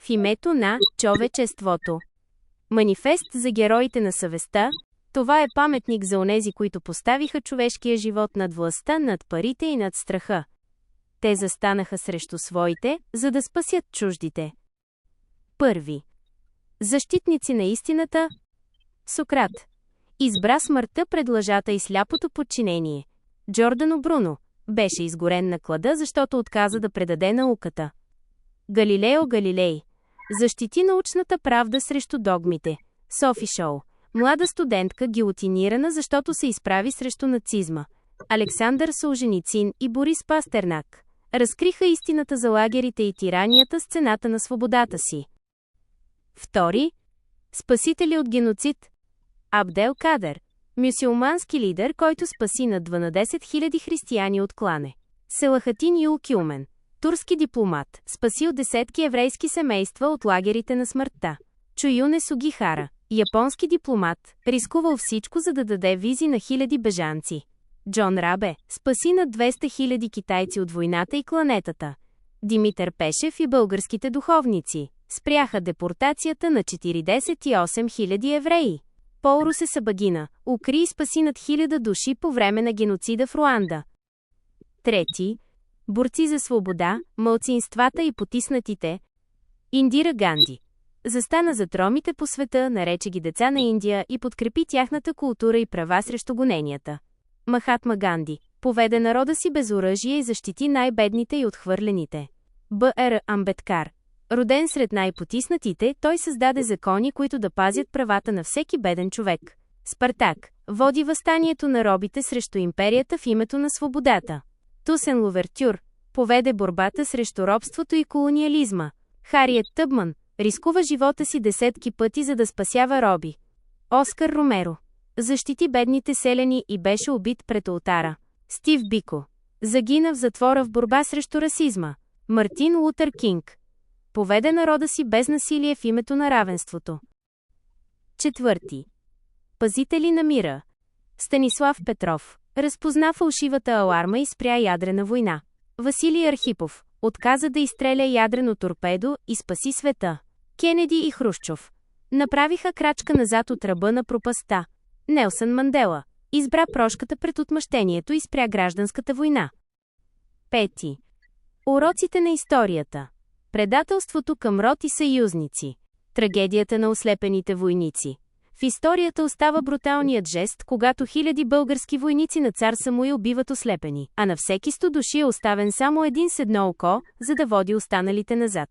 В името на човечеството. Манифест за героите на съвестта. Това е паметник за онези, които поставиха човешкия живот над властта, над парите и над страха. Те застанаха срещу своите, за да спасят чуждите. Първи. Защитници на истината. Сократ. Избра смъртта пред лъжата и сляпото подчинение. Джордано Бруно. Беше изгорен на клада, защото отказа да предаде науката. Галилео Галилей. Защити научната правда срещу догмите. Софи Шоу. Млада студентка гилотинирана, защото се изправи срещу нацизма. Александър Солженицин и Борис Пастернак. Разкриха истината за лагерите и тиранията с цената на свободата си. Втори. Спасители от геноцид. Абдел Кадер. Мюсюлмански лидер, който спаси над 12 000 християни от клане. Селахатин Юлкюмен. Турски дипломат, спасил десетки еврейски семейства от лагерите на смъртта. Чуюне Сугихара. Японски дипломат, рискувал всичко, за да даде визи на хиляди бежанци. Джон Рабе. Спаси над 200 000 китайци от войната и кланетата. Димитър Пешев и българските духовници. Спряха депортацията на 48 000 евреи. Пол Русесабагина. Укри и спаси над 1000 души по време на геноцида в Руанда. Трети. Борци за свобода, малцинствата и потиснатите. Индира Ганди. Застана зад ромите по света, нарече ги деца на Индия и подкрепи тяхната култура и права срещу гоненията. Махатма Ганди. Поведе народа си без оръжие и защити най-бедните и отхвърлените. Б.Р. Амбедкар. Роден сред най-потиснатите, той създаде закони, които да пазят правата на всеки беден човек. Спартак. Води въстанието на робите срещу империята в името на свободата. Тусен Лувертюр. Поведе борбата срещу робството и колониализма. Хариет Тъбман. Рискува живота си десетки пъти, за да спасява роби. Оскар Ромеро. Защити бедните селяни и беше убит пред олтара. Стив Бико. Загина в затвора в борба срещу расизма. Мартин Лутър Кинг. Поведе народа си без насилие в името на равенството. Четвърти. Пазители на мира. Станислав Петров. Разпозна фалшивата аларма и спря ядрена война. Василий Архипов. Отказа да изстреля ядрено торпедо и спаси света. Кенеди и Хрушчов. Направиха крачка назад от ръба на пропастта. Нелсън Мандела. Избра прошката пред отмъщението и спря гражданската война. Пети. Уроците на историята. Предателството към род и съюзници. Трагедията на ослепените войници. В историята остава бруталният жест, когато хиляди български войници на цар Самуил биват ослепени, а на всеки 100 души е оставен само един с едно око, за да води останалите назад.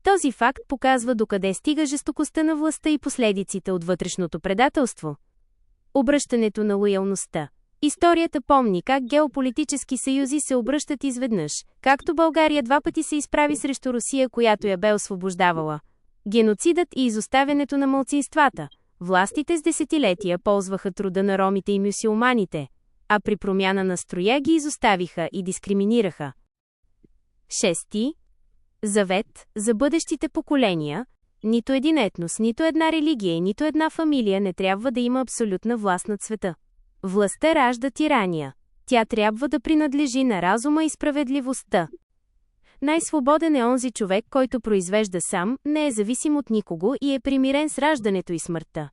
Този факт показва докъде стига жестокостта на властта и последиците от вътрешното предателство. Обръщането на лоялността. Историята помни как геополитически съюзи се обръщат изведнъж, както България 2 пъти се изправи срещу Русия, която я бе освобождавала. Геноцидът и изоставянето на малцинствата. Властите с десетилетия ползваха труда на ромите и мюсюлманите, а при промяна на строя ги изоставиха и дискриминираха. Шести. Завет за бъдещите поколения. Нито един етнос, нито една религия и нито една фамилия не трябва да има абсолютна власт над света. Властта ражда тирания. Тя трябва да принадлежи на разума и справедливостта. Най-свободен е онзи човек, който произвежда сам, не е зависим от никого и е примирен с раждането и смъртта.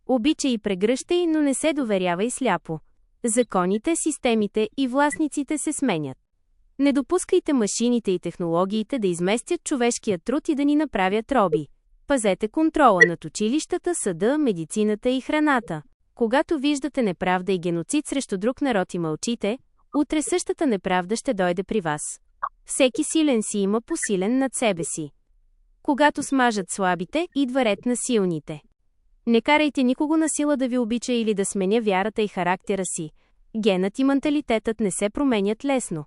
Обичай и прегръщай, но не се доверявай сляпо. Законите, системите и властниците се сменят. Не допускайте машините и технологиите да изместят човешкия труд и да ни направят роби. Пазете контрола над училищата, съда, медицината и храната. Когато виждате неправда и геноцид срещу друг народ и мълчите, утре същата неправда ще дойде при вас. Всеки силен си има посилен над себе си. Когато смажат слабите, идва ред на силните. Не карайте никого на сила да ви обича или да сменя вярата и характера си. Генът и менталитетът не се променят лесно.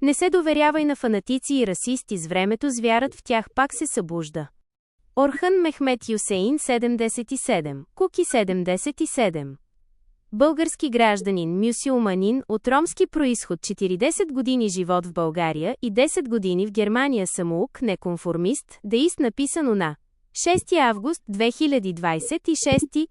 Не се доверявай на фанатици и расисти, с времето звярат в тях пак се събужда. Орхан Мехмет Юсеин 77, Куки 77. Български гражданин, мюсюлманин, от ромски происход, 40 години живот в България и 10 години в Германия, самоук, неконформист, деист, написано на 6 август 2026